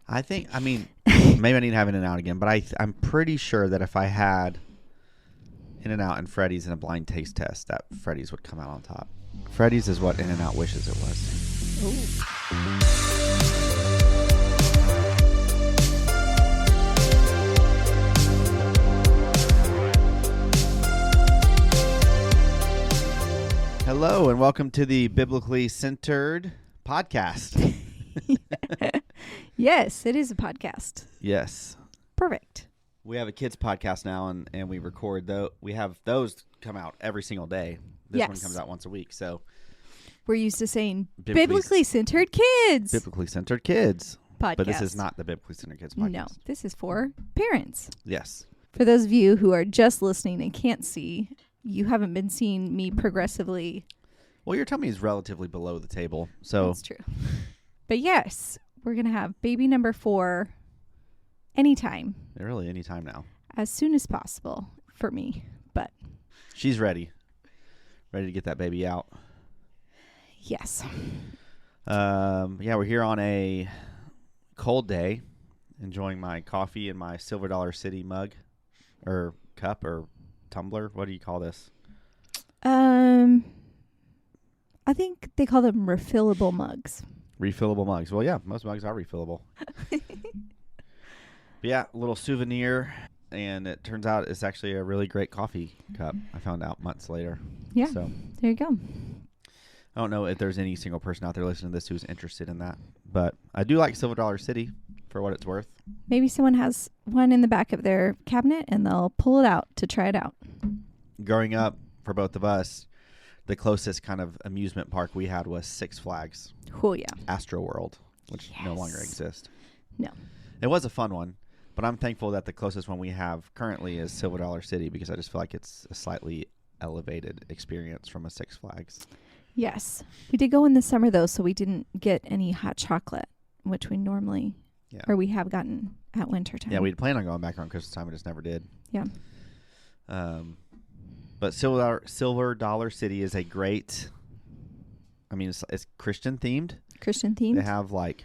maybe I need to have In-N-Out again, but I'm pretty sure that if I had In-N-Out and Freddy's in a blind taste test, that Freddy's would come out on top. Freddy's is what In-N-Out wishes it was. Ooh. Hello and welcome to the Biblically Centered podcast. Yes, it is a podcast. Yes. Perfect. We have a kids podcast now, and we record we have those come out every single day. This one comes out once a week, so we're used to saying Biblically Centered Kids. Biblically Centered Kids Podcast. But this is not the Biblically Centered Kids podcast. No, this is for parents. Yes. For those of you who are just listening and can't see, you haven't been seeing me progressively. Well, your tummy is relatively below the table, so that's true. But yes, we're going to have baby number 4 anytime. Really, anytime now. As soon as possible for me, but she's ready to get that baby out. Yes. We're here on a cold day, enjoying my coffee in my Silver Dollar City mug, or cup, or tumbler. What do you call this? I think they call them refillable mugs. Refillable mugs. Well, yeah, most mugs are refillable. But yeah, a little souvenir, and it turns out it's actually a really great coffee cup. I found out months later. Yeah, so there you go. I don't know if there's any single person out there listening to this who's interested in that, but I do like Silver Dollar City for what it's worth. Maybe someone has one in the back of their cabinet, and they'll pull it out to try it out. Growing up, for both of us, the closest kind of amusement park we had was Six Flags. Oh, yeah. Astro World, which no longer exists. No. It was a fun one, but I'm thankful that the closest one we have currently is Silver Dollar City, because I just feel like it's a slightly elevated experience from a Six Flags. Yes. We did go in the summer, though, so we didn't get any hot chocolate, which we normally, or we have gotten at winter time. Yeah, we'd planned on going back around Christmas time. We just never did. Yeah. But Silver Dollar City is a great, it's Christian themed. Christian themed. They have like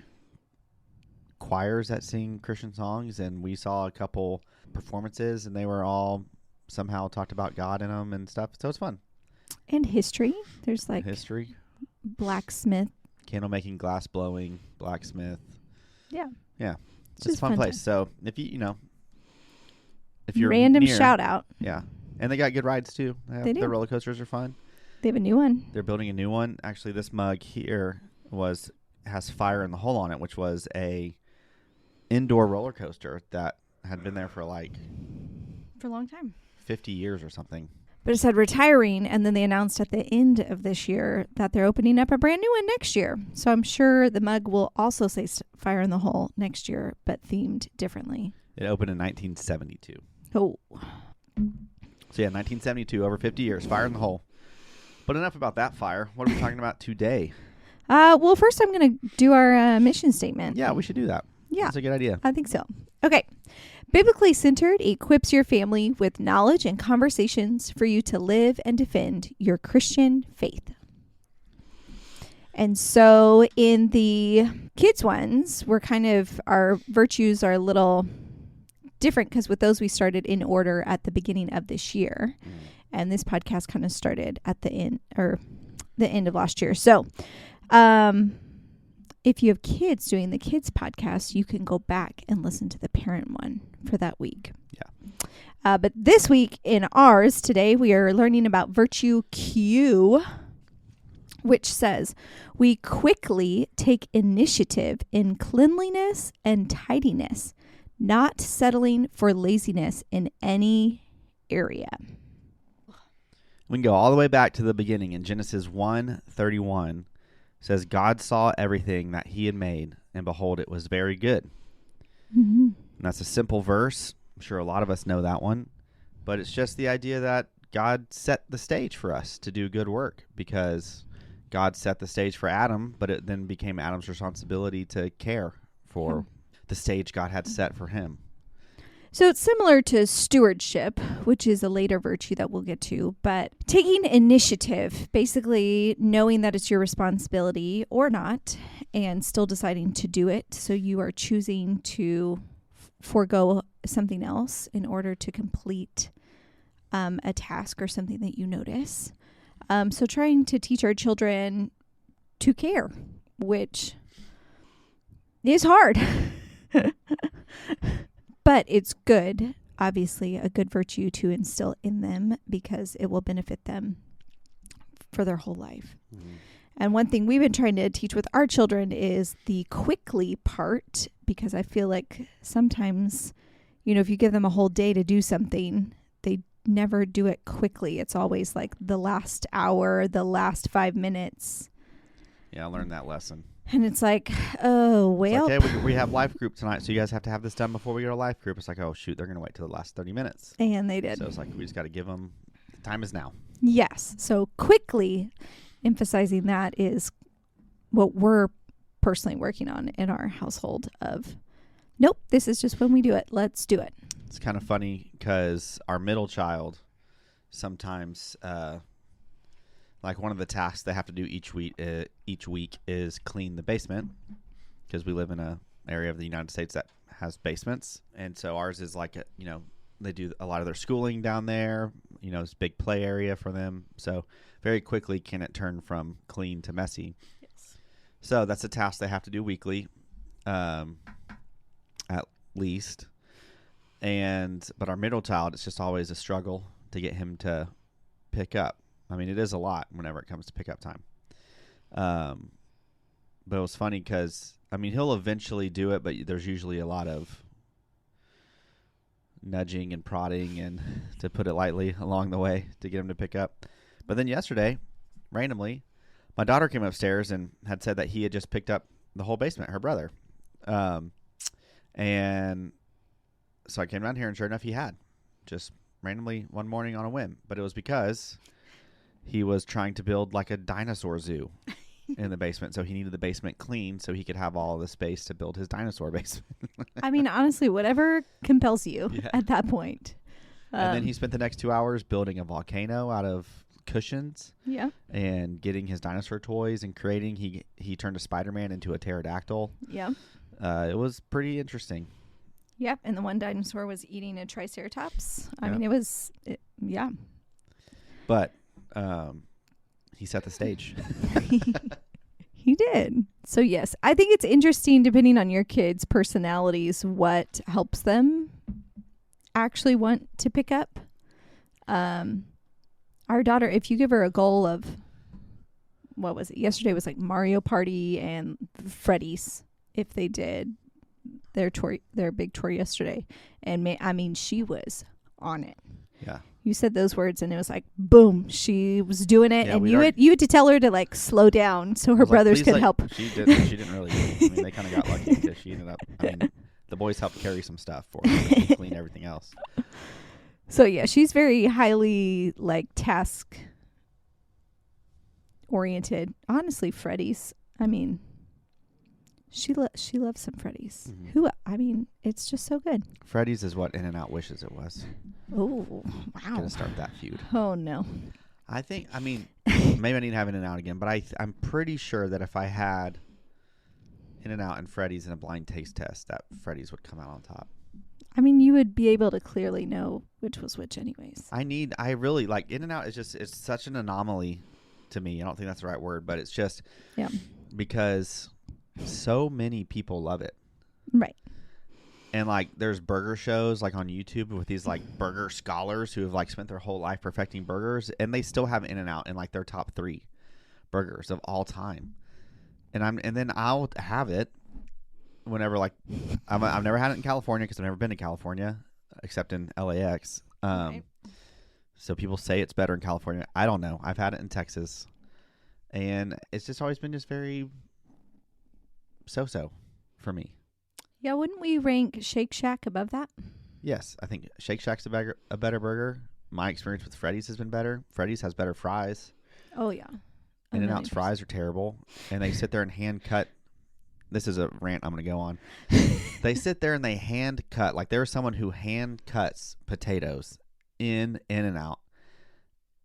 choirs that sing Christian songs, and we saw a couple performances, and they were all somehow talked about God in them and stuff. So it's fun. And history. There's like history, blacksmith, candle making, glass blowing, blacksmith. Yeah. Yeah. It's a fun place. So if if you're random near, shout out. Yeah. And they got good rides too. They do. The roller coasters are fun. They have a new one. They're building a new one. Actually, this mug here has Fire in the Hole on it, which was a indoor roller coaster that had been there for a long time. 50 years or something. But it said retiring, and then they announced at the end of this year that they're opening up a brand new one next year. So I'm sure the mug will also say Fire in the Hole next year, but themed differently. It opened in 1972. Oh. So yeah, 1972, over 50 years, Fire in the Hole. But enough about that fire. What are we talking about today? Well, first I'm going to do our mission statement. Yeah, we should do that. Yeah. That's a good idea. I think so. Okay. Biblically Centered equips your family with knowledge and conversations for you to live and defend your Christian faith. And so in the kids ones, our virtues are a little different, because with those we started in order at the beginning of this year, and this podcast kind of started at the end of last year. So if you have kids doing the kids podcast, you can go back and listen to the parent one for that week. Yeah. But this week in ours today, we are learning about virtue Q, which says, we quickly take initiative in cleanliness and tidiness, not settling for laziness in any area. We can go all the way back to the beginning. In Genesis 1:31, says, God saw everything that he had made, and behold, it was very good. Mm-hmm. And that's a simple verse. I'm sure a lot of us know that one. But it's just the idea that God set the stage for us to do good work, because God set the stage for Adam, but it then became Adam's responsibility to care for the stage God had set for him. So it's similar to stewardship, which is a later virtue that we'll get to, but taking initiative, basically knowing that it's your responsibility or not, and still deciding to do it. So you are choosing to forego something else in order to complete a task or something that you notice. So trying to teach our children to care, which is hard, but it's good, obviously a good virtue to instill in them because it will benefit them for their whole life. Mm-hmm. And one thing we've been trying to teach with our children is the quickly part, because I feel like sometimes, if you give them a whole day to do something, they never do it quickly. It's always like the last hour, the last 5 minutes. Yeah, I learned that lesson. And it's like, oh, well. It's like, hey, we have life group tonight, so you guys have to have this done before we go to life group. It's like, oh, shoot, they're going to wait till the last 30 minutes. And they did. So it's like, we just got to give them, time is now. Yes. So quickly emphasizing that is what we're personally working on in our household of, nope, this is just when we do it. Let's do it. It's kind of funny because our middle child sometimes, like one of the tasks they have to do each week is clean the basement, because we live in a area of the United States that has basements. And so ours is like, they do a lot of their schooling down there. It's a big play area for them. So very quickly can it turn from clean to messy. Yes. So that's a task they have to do weekly, at least. But our middle child, it's just always a struggle to get him to pick up. I mean, it is a lot whenever it comes to pickup time. But it was funny because, he'll eventually do it, but there's usually a lot of nudging and prodding, and to put it lightly, along the way to get him to pick up. But then yesterday, randomly, my daughter came upstairs and had said that he had just picked up the whole basement, her brother. And so I came down here, and sure enough, he had, just randomly one morning on a whim. But it was because he was trying to build like a dinosaur zoo in the basement. So he needed the basement clean so he could have all the space to build his dinosaur basement. Honestly, whatever compels you at that point. And then he spent the next 2 hours building a volcano out of cushions. Yeah. And getting his dinosaur toys and creating. He turned a Spider-Man into a pterodactyl. Yeah. It was pretty interesting. Yep. And the one dinosaur was eating a triceratops. Yeah. But he set the stage. He did. So yes, I think it's interesting, depending on your kids' personalities, what helps them actually want to pick up. Our daughter, if you give her a goal of, what was it? Yesterday was like Mario Party and Freddy's. If they did their big tour yesterday, and she was on it. Yeah. You said those words, and it was like, boom, she was doing it, and you had to tell her to like slow down so her brothers could help. She didn't really. They kind of got lucky because she ended up. The boys helped carry some stuff for her, and clean everything else. So yeah, she's very highly like task oriented. Honestly, Freddy's. She loves some Freddy's. Mm-hmm. It's just so good. Freddy's is what In-N-Out wishes it was. Oh, wow. Gonna start that feud. Oh, no. I think, maybe I need to have In-N-Out again, but I'm pretty sure that if I had In-N-Out and Freddy's in a blind taste test, that Freddy's would come out on top. You would be able to clearly know which was which anyways. I really like In-N-Out. It's such an anomaly to me. I don't think that's the right word, but it's just because so many people love it. Right. And like there's burger shows like on YouTube with these like burger scholars who have like spent their whole life perfecting burgers, and they still have In-N-Out in like their top 3 burgers of all time. And then I'll have it whenever like I've never had it in California because I've never been to California except in LAX. Right. So people say it's better in California. I don't know. I've had it in Texas, and it's just always been just very so for me. Yeah, wouldn't we rank Shake Shack above that? Yes, I think Shake Shack's a better burger. My experience with Freddy's has been better. Freddy's has better fries. Oh, yeah. In-N-Out's fries are terrible, and they sit there and hand cut. This is a rant I'm going to go on. They sit there and they hand cut. Like there's someone who hand cuts potatoes in In-N-Out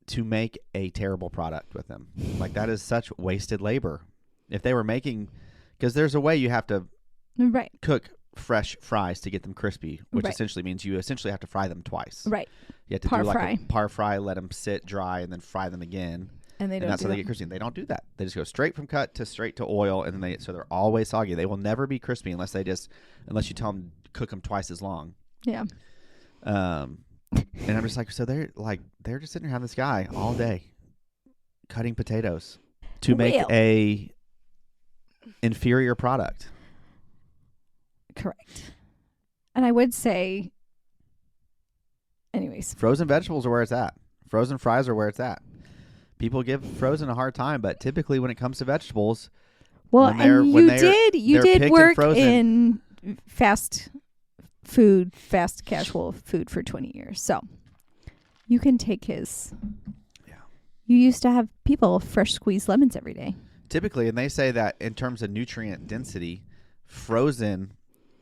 to make a terrible product with them. Like that is such wasted labor. If they were making Because there's a way you have to Right. cook fresh fries to get them crispy, which Right. essentially means you essentially have to fry them twice. Right. You have to Par do like fry. a par fry, let them sit dry, and then fry them again. And they And don't that's do how they that. get crispy. They don't do that. They just go straight from cut to straight to oil, and then so they're always soggy. They will never be crispy unless you tell them to cook them twice as long. Yeah. And I'm just like, so they're just sitting there having this guy all day cutting potatoes to make Well. a inferior product. Correct. And I would say, anyways, Frozen vegetables are where it's at. Frozen fries are where it's at. People give frozen a hard time, but typically when it comes to vegetables, well, when they're- and when you they're did picked and work frozen- in fast casual food for 20 years. So you can take his. Yeah. You used to have people fresh squeezed lemons every day. typically, and they say that in terms of nutrient density, frozen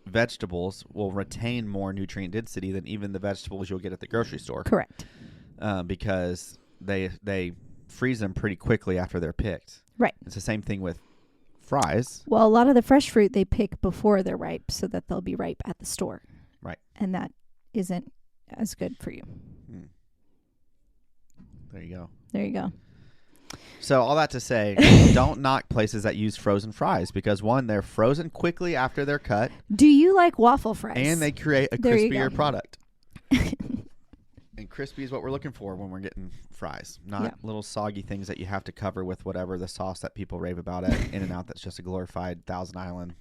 vegetables will retain more nutrient density than even the vegetables you'll get at the grocery store. Correct. Because they freeze them pretty quickly after they're picked. Right. It's the same thing with fries. Well, a lot of the fresh fruit they pick before they're ripe so that they'll be ripe at the store. Right. And that isn't as good for you. There you go. There you go. So all that to say, don't knock places that use frozen fries because one, they're frozen quickly after they're cut. Do you like waffle fries? And they create a There you crispier go. product. And crispy is what we're looking for when we're getting fries, not little soggy things that you have to cover with whatever the sauce that people rave about at In-N-Out that's just a glorified Thousand Island.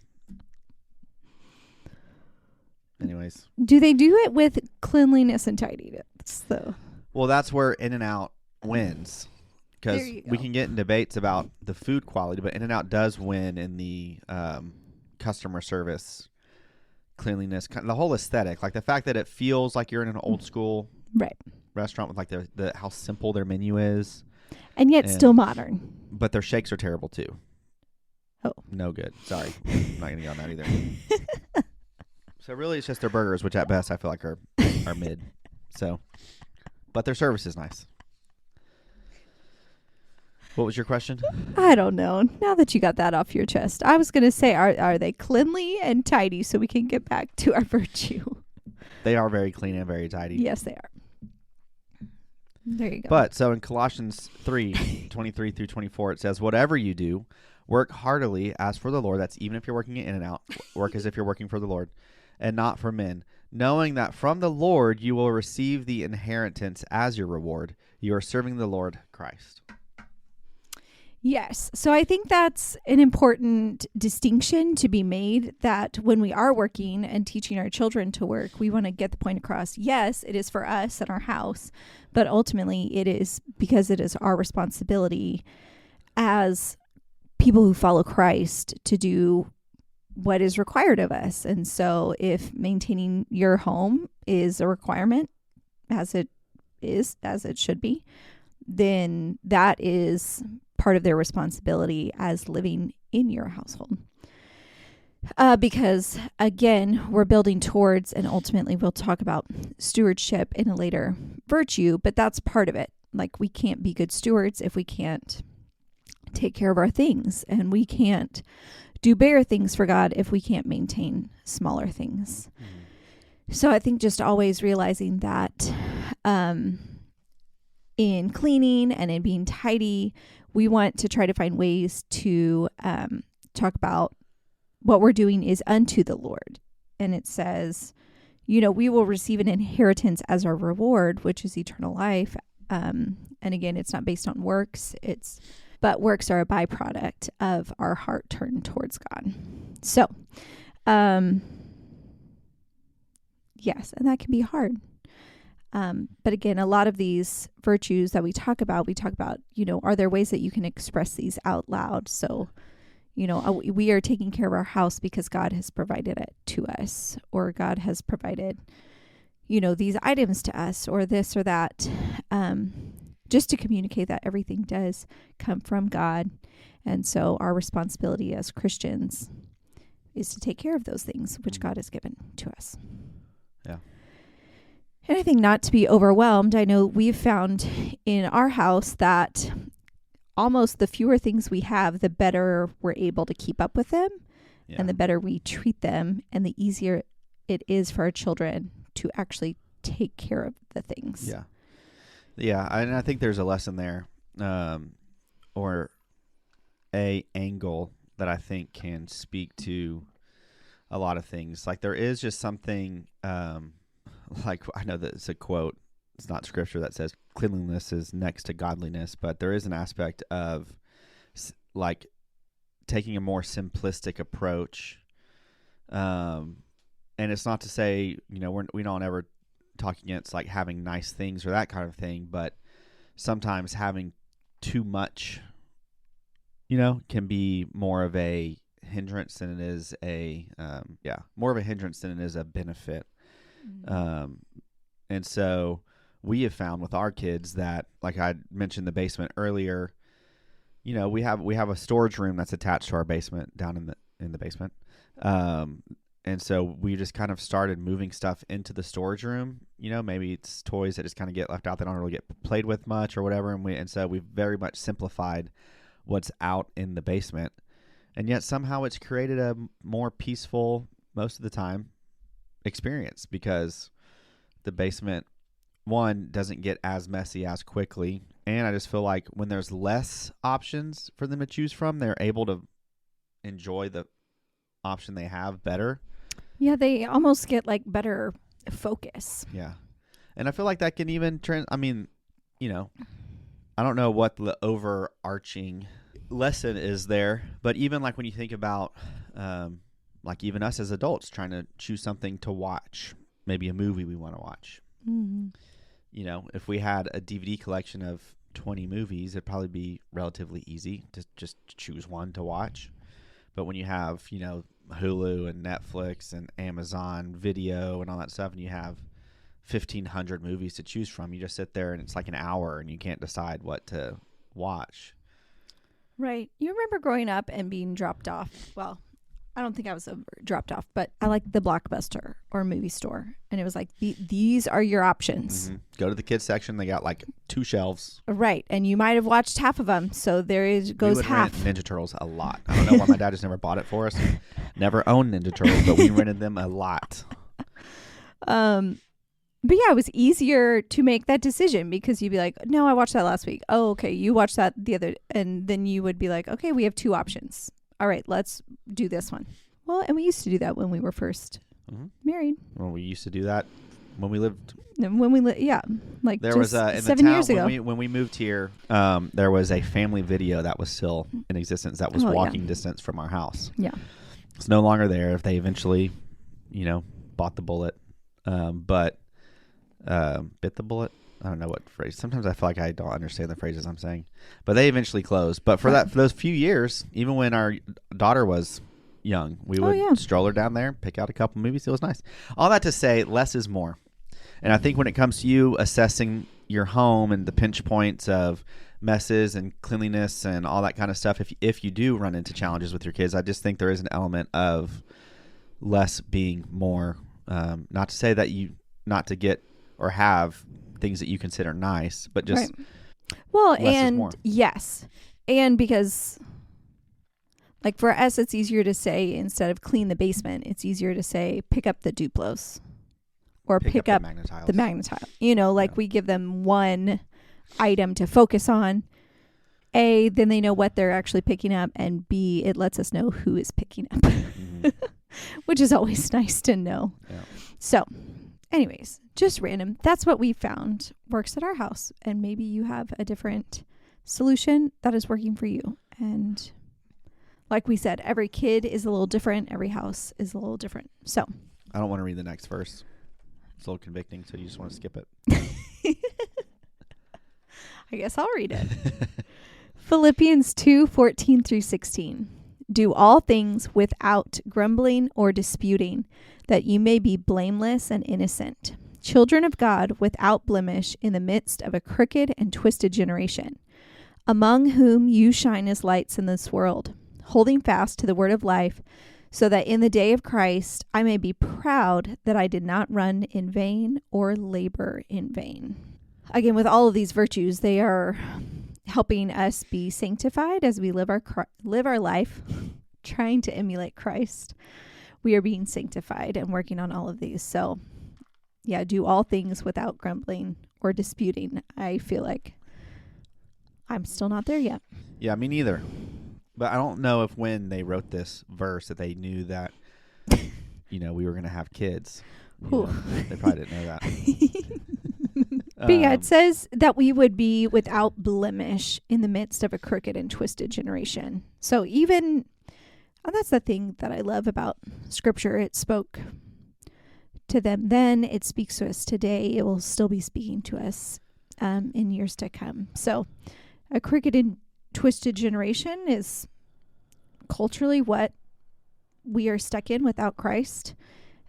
Anyways. Do they do it with cleanliness and tidiness, though? Well, that's where In-N-Out wins. Because There you go. we can get in debates about the food quality, but In-N-Out does win in the customer service, cleanliness, the whole aesthetic. Like the fact that it feels like you're in an old school Right. restaurant with like the how simple their menu is. And yet And- still modern. But their shakes are terrible too. Oh. No good. Sorry. I'm not going to get on that either. So really it's just their burgers, which at best I feel like are mid. So, but their service is nice. What was your question? I don't know. Now that you got that off your chest, I was going to say, are they cleanly and tidy so we can get back to our virtue? They are very clean and very tidy. Yes, they are. There you go. But so in Colossians 3:23 through 24, it says, whatever you do, work heartily as for the Lord. That's even if you're working in and out. Work as if you're working for the Lord and not for men, knowing that from the Lord you will receive the inheritance as your reward. You are serving the Lord Christ. Yes. So I think that's an important distinction to be made, that when we are working and teaching our children to work, we want to get the point across. Yes, it is for us and our house, but ultimately it is because it is our responsibility as people who follow Christ to do what is required of us. And so if maintaining your home is a requirement, as it should be, then that is part of their responsibility as living in your household. Because again, we're building towards, and ultimately we'll talk about stewardship in a later virtue, but that's part of it. Like, we can't be good stewards if we can't take care of our things, and we can't do bigger things for God if we can't maintain smaller things. So I think just always realizing that in cleaning and in being tidy, we want to try to find ways to talk about what we're doing is unto the Lord. And it says, we will receive an inheritance as our reward, which is eternal life. And again, it's not based on works. But works are a byproduct of our heart turned towards God. So, yes, and that can be hard. But again, a lot of these virtues that we talk about, are there ways that you can express these out loud? So, we are taking care of our house because God has provided it to us, or God has provided, these items to us, or this or that, just to communicate that everything does come from God. And so our responsibility as Christians is to take care of those things which God has given to us. Yeah. And I think not to be overwhelmed. I know we've found in our house that almost the fewer things we have, the better we're able to keep up with them, Yeah. and the better we treat them, and the easier it is for our children to actually take care of the things. Yeah. Yeah. And I think there's a lesson there, or a angle that I think can speak to a lot of things. Like there is just something, like I know that it's a quote, it's not scripture, that says cleanliness is next to godliness, but there is an aspect of like taking a more simplistic approach. And it's not to say, we don't ever talk against like having nice things or that kind of thing, but sometimes having too much, can be more of a hindrance than it is more of a hindrance than it is a benefit. Mm-hmm. And so we have found with our kids that, like I mentioned the basement earlier, we have a storage room that's attached to our basement down in the basement. And so we just kind of started moving stuff into the storage room. Maybe it's toys that just kind of get left out that don't really get played with much or whatever. And so we've very much simplified what's out in the basement. And yet somehow it's created a more peaceful, most of the time, experience, because the basement, one, doesn't get as messy as quickly. And I just feel like when there's less options for them to choose from, they're able to enjoy the option they have better. Yeah, they almost get like better focus. Yeah. And I feel like that can even I don't know what the overarching lesson is there, but even like when you think about like even us as adults trying to choose something to watch, maybe a movie we want to watch. Mm-hmm. If we had a DVD collection of 20 movies, it'd probably be relatively easy to just choose one to watch. But when you have, Hulu and Netflix and Amazon Video and all that stuff, and you have 1,500 movies to choose from, you just sit there and it's like an hour and you can't decide what to watch. Right. You remember growing up and being dropped off? Well, I don't think I was dropped off, but I like the Blockbuster or movie store. And it was like, these are your options. Mm-hmm. Go to the kids section. They got like 2 shelves. Right. And you might have watched half of them. So goes half. Rent Ninja Turtles a lot. I don't know why my dad just never bought it for us. Never owned Ninja Turtles, but we rented them a lot. But yeah, it was easier to make that decision because you'd be like, no, I watched that last week. Oh, okay. You watched that the other. And then you would be like, okay, we have 2 options. All right, let's do this one. Well, and we used to do that when we were first married. Well, we used to do that when we lived. Like there was in 7 the town, years ago. when we moved here. There was a family video that was still in existence that was walking distance from our house. Yeah, it's no longer there. If they eventually, bought the bullet, but bit the bullet. I don't know what phrase. Sometimes I feel like I don't understand the phrases I'm saying, but they eventually closed. But for those few years, even when our daughter was young, we would stroll her down there, pick out a couple movies. It was nice. All that to say, less is more. And I think when it comes to you assessing your home and the pinch points of messes and cleanliness and all that kind of stuff, if you do run into challenges with your kids, I just think there is an element of less being more. Not to say that not to get or have things that you consider nice, but just well, less is more. Yes, and because like for us, it's easier to say instead of clean the basement, it's easier to say pick up the Duplos or pick up the magnetile. We give them one item to focus on. A, then they know what they're actually picking up, and B, it lets us know who is picking up, which is always nice to know. Yeah. So. Anyways, just random. That's what we found works at our house. And maybe you have a different solution that is working for you. And like we said, every kid is a little different. Every house is a little different. So I don't want to read the next verse. It's a little convicting, so you just want to skip it. I guess I'll read it. Philippians 2:14-16. Do all things without grumbling or disputing, that you may be blameless and innocent, children of God without blemish in the midst of a crooked and twisted generation, among whom you shine as lights in this world, holding fast to the word of life, so that in the day of Christ I may be proud that I did not run in vain or labor in vain. Again, with all of these virtues, they are helping us be sanctified as we live our life trying to emulate Christ. We are being sanctified and working on all of these. So yeah, do all things without grumbling or disputing. I feel like I'm still not there yet. Yeah, me neither. But I don't know if when they wrote this verse that they knew that, we were going to have kids. They probably didn't know that. But yeah, it says that we would be without blemish in the midst of a crooked and twisted generation. So and that's the thing that I love about Scripture. It spoke to them then. It speaks to us today. It will still be speaking to us in years to come. So a crooked and twisted generation is culturally what we are stuck in without Christ.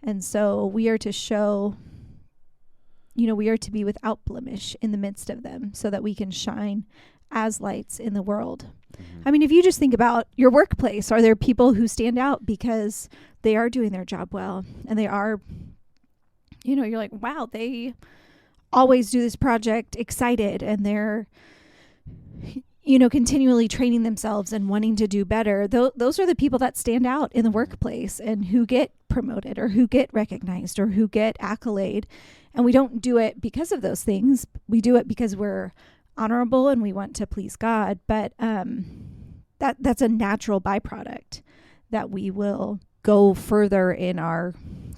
And so we are to show, we are to be without blemish in the midst of them so that we can shine as lights in the world. Mm-hmm. I mean, if you just think about your workplace, are there people who stand out because they are doing their job well and they are, you're like, wow, they always do this project excited and they're, continually training themselves and wanting to do better. Those are the people that stand out in the workplace and who get promoted or who get recognized or who get accolade. And we don't do it because of those things. We do it because we're honorable and we want to please God. But that's a natural byproduct that we will go further in our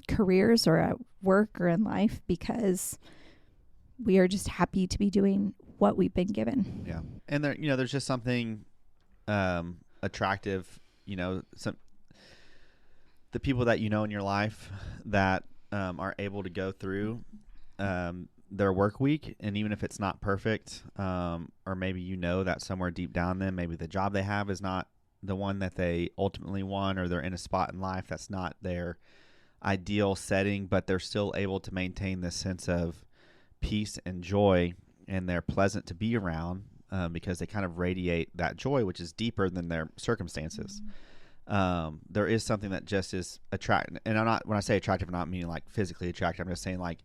careers or at work or in life because we are just happy to be doing what we've been given. Yeah. And there, there's just something attractive, the people that in your life that are able to go through their work week, and even if it's not perfect, or maybe that somewhere deep down them, maybe the job they have is not the one that they ultimately want, or they're in a spot in life that's not their ideal setting, but they're still able to maintain this sense of peace and joy, and they're pleasant to be around because they kind of radiate that joy, which is deeper than their circumstances. There is something that just is attractive, and when I say attractive, I'm not meaning like physically attractive. I'm just saying like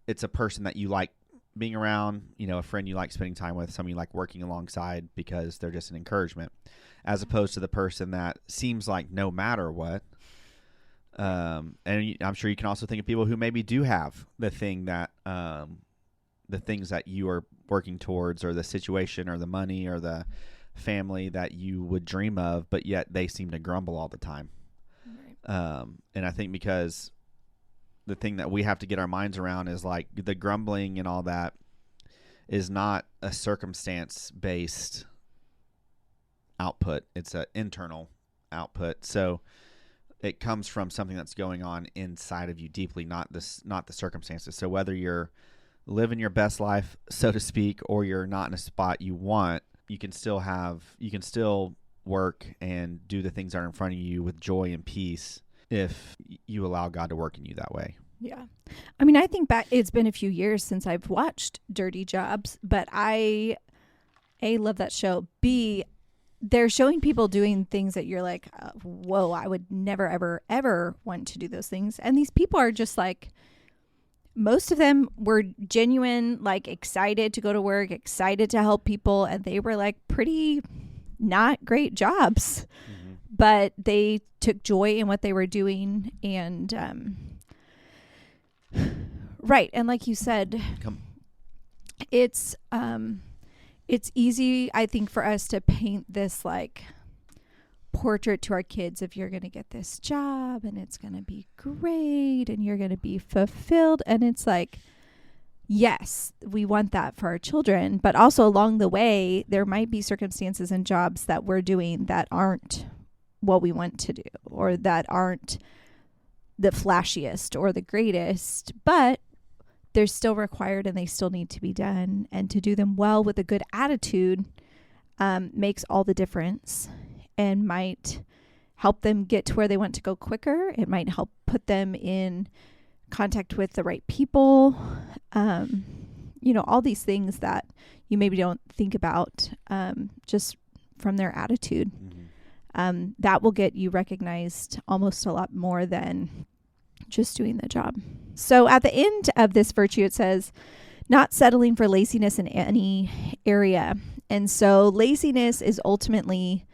it's a person that you like being around, a friend you like spending time with, someone you like working alongside because they're just an encouragement, as opposed to the person that seems like no matter what. And I'm sure you can also think of people who maybe do have the thing that the things that you are working towards, or the situation or the money or the family that you would dream of, but yet they seem to grumble all the time. Right. And I think because the thing that we have to get our minds around is like the grumbling and all that is not a circumstance-based output. It's an internal output. So it comes from something that's going on inside of you deeply, not the circumstances. So whether you're living your best life, so to speak, or you're not in a spot you want, you can still work and do the things that are in front of you with joy and peace if you allow God to work in you that way. Yeah. I mean, I think back, it's been a few years since I've watched Dirty Jobs, but I love that show. B, they're showing people doing things that you're like, whoa, I would never, ever, ever want to do those things. And these people are just like, most of them were genuine, like excited to go to work, excited to help people. And they were like pretty not great jobs, but they took joy in what they were doing. And, right. And like you said, it's easy, I think, for us to paint this like portrait to our kids of you're going to get this job and it's going to be great and you're going to be fulfilled. And it's like, yes, we want that for our children, but also along the way, there might be circumstances and jobs that we're doing that aren't what we want to do, or that aren't the flashiest or the greatest, but they're still required and they still need to be done. And to do them well with a good attitude makes all the difference and might help them get to where they want to go quicker. It might help put them in contact with the right people. All these things that you maybe don't think about just from their attitude. That will get you recognized almost a lot more than just doing the job. So at the end of this virtue, it says, not settling for laziness in any area. And so laziness is ultimately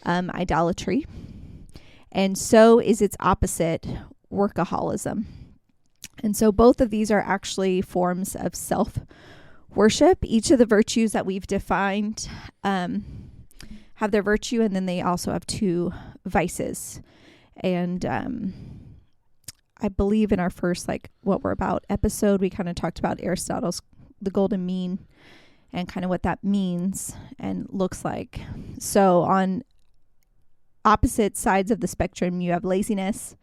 idolatry. And so is its opposite, workaholism. And so both of these are actually forms of self-worship. Each of the virtues that we've defined have their virtue, and then they also have two vices. And I believe in our first, what we're about episode, we kind of talked about Aristotle's The Golden Mean and kind of what that means and looks like. So on opposite sides of the spectrum, you have laziness,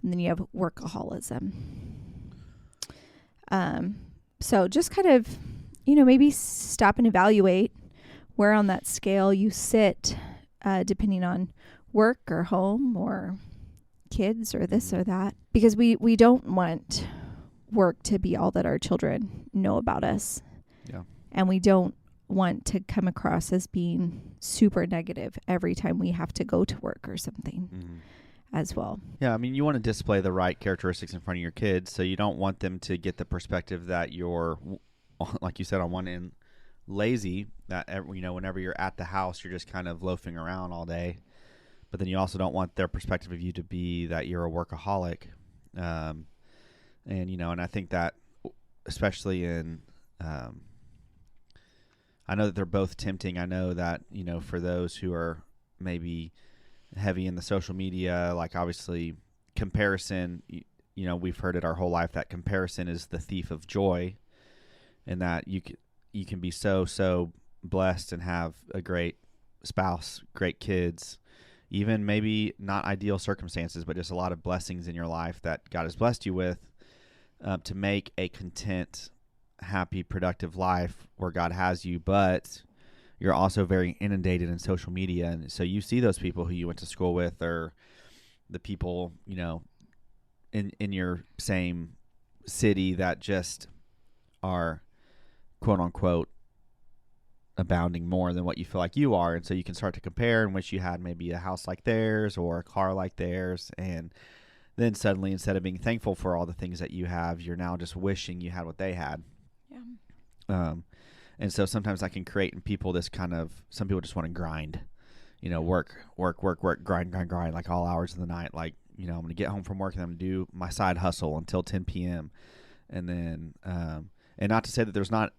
and then you have workaholism. So just kind of, maybe stop and evaluate where on that scale you sit, depending on work or home or kids or this or that, because we don't want work to be all that our children know about us. Yeah. And we don't want to come across as being super negative every time we have to go to work or something as well. Yeah, I mean, you want to display the right characteristics in front of your kids, so you don't want them to get the perspective that you're, like you said, on one end, lazy, that, whenever you're at the house, you're just kind of loafing around all day. But then you also don't want their perspective of you to be that you're a workaholic. And I think that especially in, I know that they're both tempting. I know that, for those who are maybe heavy in the social media, like obviously comparison, we've heard it our whole life that comparison is the thief of joy, and that you can be so blessed and have a great spouse, great kids, even maybe not ideal circumstances, but just a lot of blessings in your life that God has blessed you with, to make a content, happy, productive life where God has you. But you're also very inundated in social media, and so you see those people who you went to school with, or the people in your same city that just are quote unquote abounding more than what you feel like you are. And so you can start to compare and wish you had maybe a house like theirs or a car like theirs, and then suddenly, instead of being thankful for all the things that you have, you're now just wishing you had what they had. Yeah. And so sometimes that can create in people this kind of, some people just want to grind, work, grind, like all hours of the night. Like, I'm going to get home from work and I'm going to do my side hustle until 10 p.m. And then, and not to say that there's not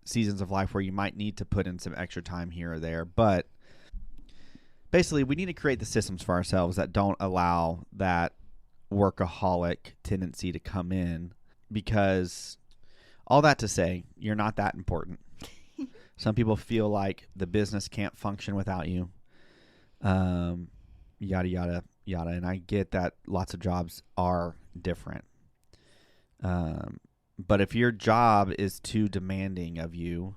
seasons of life where you might need to put in some extra time here or there, but basically we need to create the systems for ourselves that don't allow that workaholic tendency to come in, because all that to say, you're not that important. Some people feel like the business can't function without you, yada, yada, yada. And I get that lots of jobs are different. But if your job is too demanding of you,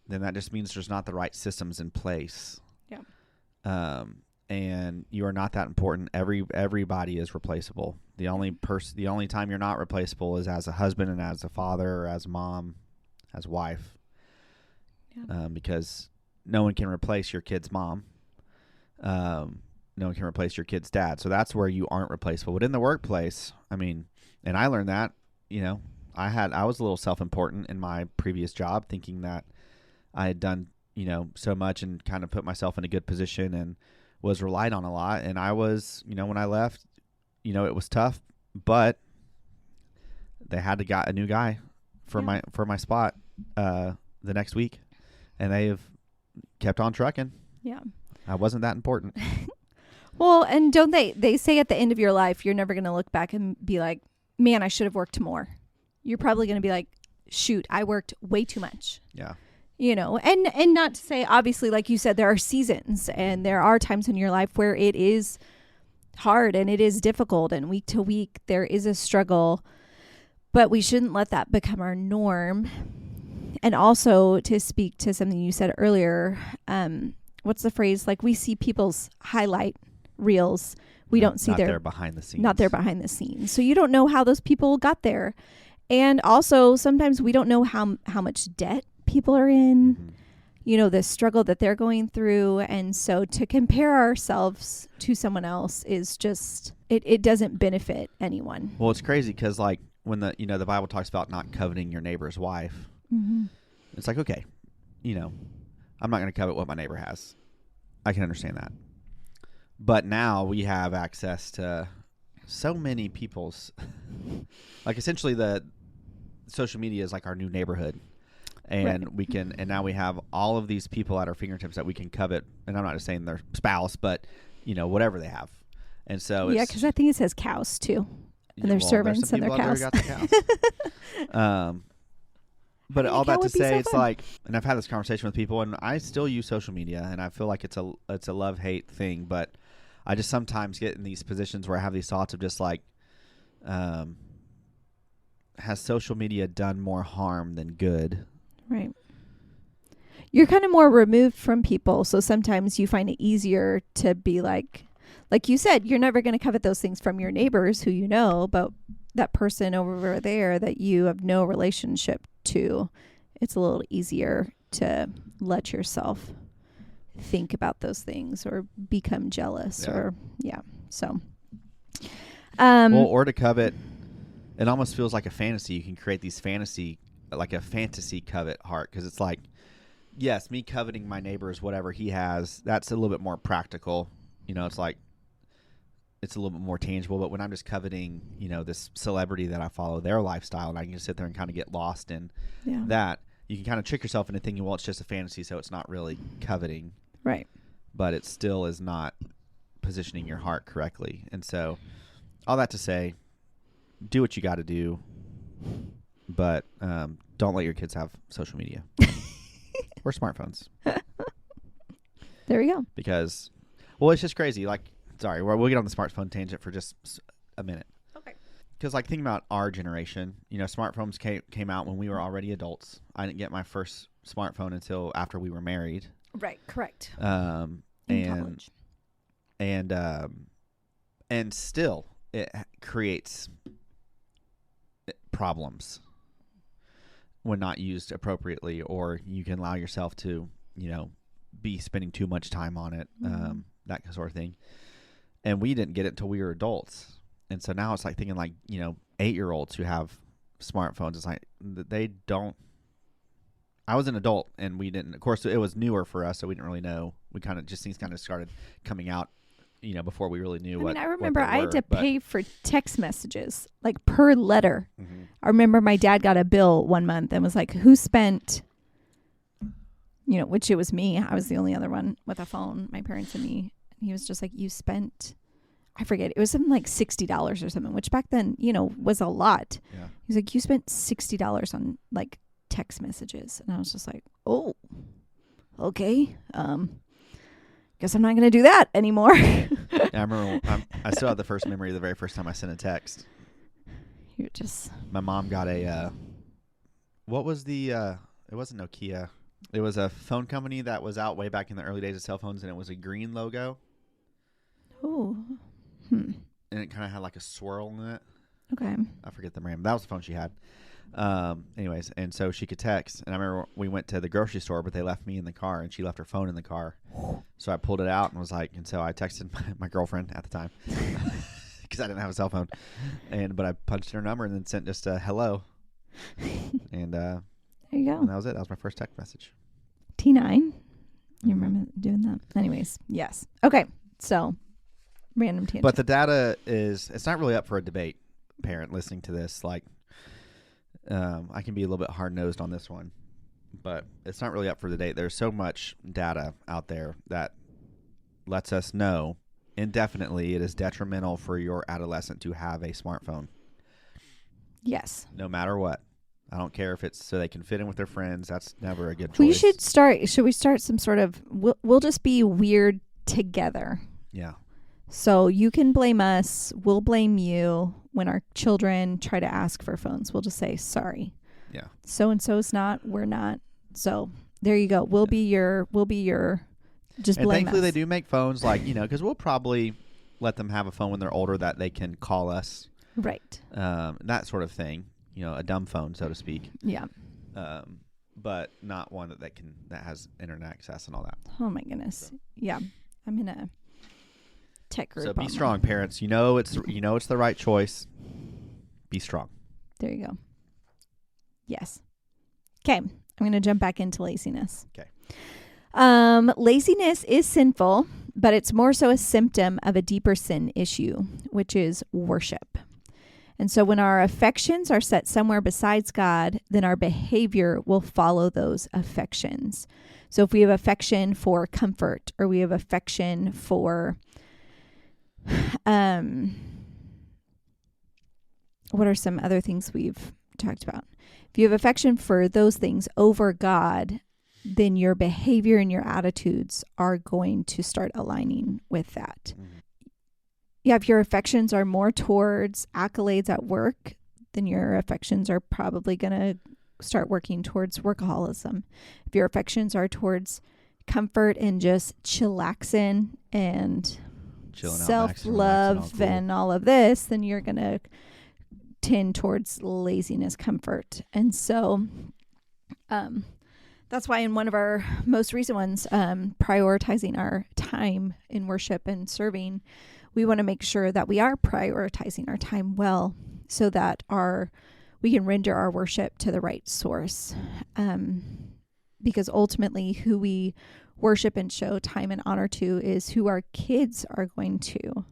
then that just means there's not the right systems in place. Yeah. And you are not that important. Everybody is replaceable. The only time you're not replaceable is as a husband and as a father or as a mom, as a wife. Yeah. Because no one can replace your kid's mom. No one can replace your kid's dad. So that's where you aren't replaceable. But in the workplace, I mean, and I learned that, I was a little self-important in my previous job, thinking that I had done, so much and kind of put myself in a good position and was relied on a lot. And I was, when I left, it was tough, but they had to get a new guy for my spot the next week, and they have kept on trucking. Yeah. I wasn't that important. Well, and don't they say at the end of your life, you're never going to look back and be like, man, I should have worked more. You're probably going to be like, shoot, I worked way too much. Yeah. And not to say, obviously, like you said, there are seasons and there are times in your life where it is hard and it is difficult, and week to week there is a struggle, but we shouldn't let that become our norm. And also, to speak to something you said earlier, what's the phrase? Like, we see people's highlight reels. We don't see their behind the scenes. Not their behind the scenes. So you don't know how those people got there. And also, sometimes we don't know how much debt people are in, the struggle that they're going through. And so to compare ourselves to someone else is just, it doesn't benefit anyone. Well, it's crazy because like when the Bible talks about not coveting your neighbor's wife, it's like, okay, I'm not going to covet what my neighbor has. I can understand that. But now we have access to so many people's, like essentially the social media is like our new neighborhood. And and now we have all of these people at our fingertips that we can covet. And I'm not just saying their spouse, but, whatever they have. And so yeah, because I think it says cows too. And their servants and their cows. But all that to say, it's like, and I've had this conversation with people, and I still use social media, and I feel like it's a love-hate thing, but I just sometimes get in these positions where I have these thoughts of just like, has social media done more harm than good? Right. You're kind of more removed from people, so sometimes you find it easier to be like you said, you're never going to covet those things from your neighbors who you know, but that person over there that you have no relationship to, it's a little easier to let yourself think about those things or become jealous so or to covet, it almost feels like a fantasy. You can create these fantasy covet heart, because it's like, yes, me coveting my neighbor's whatever he has, that's a little bit more practical. It's like, it's a little bit more tangible. But when I'm just coveting, this celebrity that I follow, their lifestyle, and I can just sit there and kind of get lost in that, you can kind of trick yourself into thinking, well, it's just a fantasy, so it's not really coveting. Right. But it still is not positioning your heart correctly. And so all that to say, do what you got to do, but don't let your kids have social media or smartphones. There we go. Because, well, it's just crazy. Like, sorry, we'll get on the smartphone tangent for just a minute. Okay. Because, like, think about our generation. Smartphones came out when we were already adults. I didn't get my first smartphone until after we were married. Right. Correct. In college. And still, it creates problems when not used appropriately, or you can allow yourself to, be spending too much time on it, that sort of thing. And we didn't get it until we were adults. And so now it's like thinking like, 8-year-olds who have smartphones. It's like they don't. I was an adult and we didn't. Of course, it was newer for us, so we didn't really know. We kind of just things kind of started coming out, before we really knew what. I remember I had to but pay for text messages like per letter. Mm-hmm. I remember my dad got a bill one month and was like, "Who spent?" Which it was me. I was the only other one with a phone. My parents and me. And he was just like, "You spent." I forget. It was something like $60 or something, which back then, was a lot. Yeah. He's like, "You spent $60 on like text messages," and I was just like, "Oh, okay. Guess I'm not going to do that anymore." Yeah, I remember. I still have the first memory of the very first time I sent a text. You're just. My mom got a. What was the? It wasn't Nokia. It was a phone company that was out way back in the early days of cell phones, and it was a green logo. Oh. And it kind of had like a swirl in it. Okay. I forget the brand. That was the phone she had. Anyways, and so she could text. And I remember we went to the grocery store, but they left me in the car, and she left her phone in the car. So I pulled it out and was like, and so I texted my girlfriend at the time because I didn't have a cell phone, but I punched in her number and then sent just a hello. And there you go. And that was it. That was my first text message. T9. You remember doing that? Anyways, yes. Okay. So, random tangent. But the data it's not really up for a debate, parent listening to this. Like, I can be a little bit hard-nosed on this one, but it's not really up for debate. There's so much data out there that lets us know indefinitely it is detrimental for your adolescent to have a smartphone. Yes. No matter what. I don't care if it's so they can fit in with their friends. That's never a good choice. Should we start some sort of, we'll just be weird together. Yeah. So you can blame us. We'll blame you. When our children try to ask for phones, we'll just say, sorry. Yeah. So-and-so's not, we're not. So there you go. We'll be your, just and blame thankfully us. they do make phones like, because we'll probably let them have a phone when they're older that they can call us. Right. That sort of thing. A dumb phone, so to speak. Yeah. But not one that has internet access and all that. Oh my goodness. So. Yeah. I'm in a tech group. So be strong, parents. It's the right choice. Be strong. There you go. Yes. Okay. I'm going to jump back into laziness. Okay. Laziness is sinful, but it's more so a symptom of a deeper sin issue, which is worship. And so when our affections are set somewhere besides God, then our behavior will follow those affections. So if we have affection for comfort, or we have affection for, what are some other things we've talked about? If you have affection for those things over God, then your behavior and your attitudes are going to start aligning with that. Mm-hmm. Yeah, if your affections are more towards accolades at work, then your affections are probably going to start working towards workaholism. If your affections are towards comfort and just chillaxing and self-love and all of this, then you're going to tend towards laziness, comfort. And so that's why in one of our most recent ones, prioritizing our time in worship and serving, we want to make sure that we are prioritizing our time well, so that we can render our worship to the right source. Because ultimately who we worship and show time and honor to is who our kids are going to.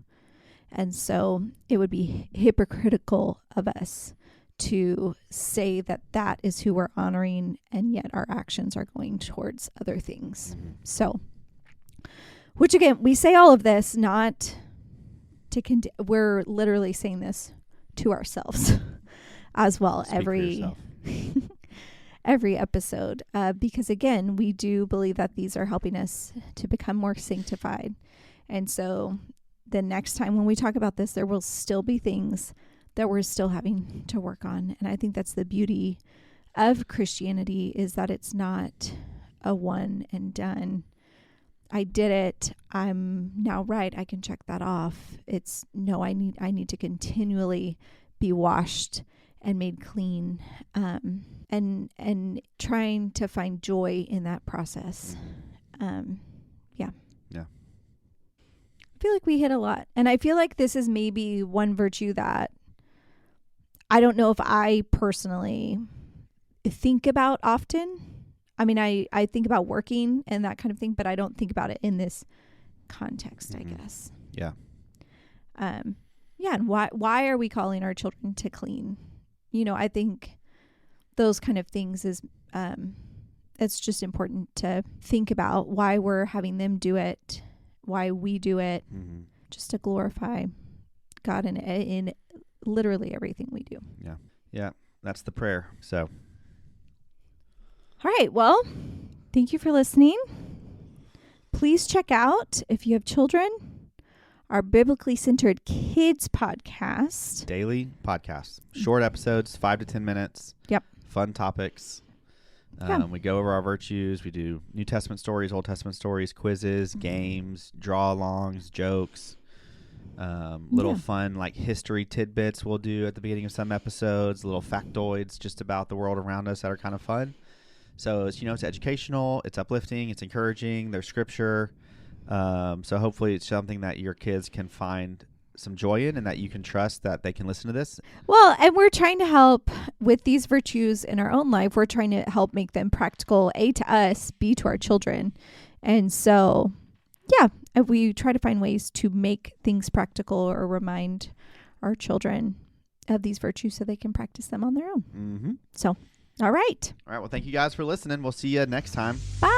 And so it would be hypocritical of us to say that that is who we're honoring, and yet our actions are going towards other things. Mm-hmm. So, which again, we say all of this not to we're literally saying this to ourselves as well. Every episode, because again, we do believe that these are helping us to become more sanctified. And so the next time when we talk about this, there will still be things that we're still having to work on. And I think that's the beauty of Christianity, is that it's not a one and done. I did it, I'm now right, I can check that off. It's no, I need to continually be washed and made clean, and trying to find joy in that process. Yeah. I feel like we hit a lot. And I feel like this is maybe one virtue that I don't know if I personally think about often. I mean, I think about working and that kind of thing, but I don't think about it in this context, I guess. Yeah. Yeah. And why are we calling our children to clean? I think those kind of things is, it's just important to think about why we're having them do it, why we do it, just to glorify God in literally everything we do. Yeah. Yeah. That's the prayer. So. All right. Well, thank you for listening. Please check out, if you have children, our Biblically Centered Kids podcast. Daily podcasts. Short episodes, 5 to 10 minutes. Yep. Fun topics. We go over our virtues. We do New Testament stories, Old Testament stories, quizzes, games, draw-alongs, jokes. Little fun like history tidbits we'll do at the beginning of some episodes. Little factoids just about the world around us that are kind of fun. So it's, it's educational, it's uplifting, it's encouraging, there's scripture. So hopefully it's something that your kids can find some joy in, and that you can trust that they can listen to this. Well, and we're trying to help with these virtues in our own life. We're trying to help make them practical, A, to us, B, to our children. And so, yeah, we try to find ways to make things practical or remind our children of these virtues so they can practice them on their own. Mm-hmm. So, all right. All right. Well, thank you guys for listening. We'll see you next time. Bye.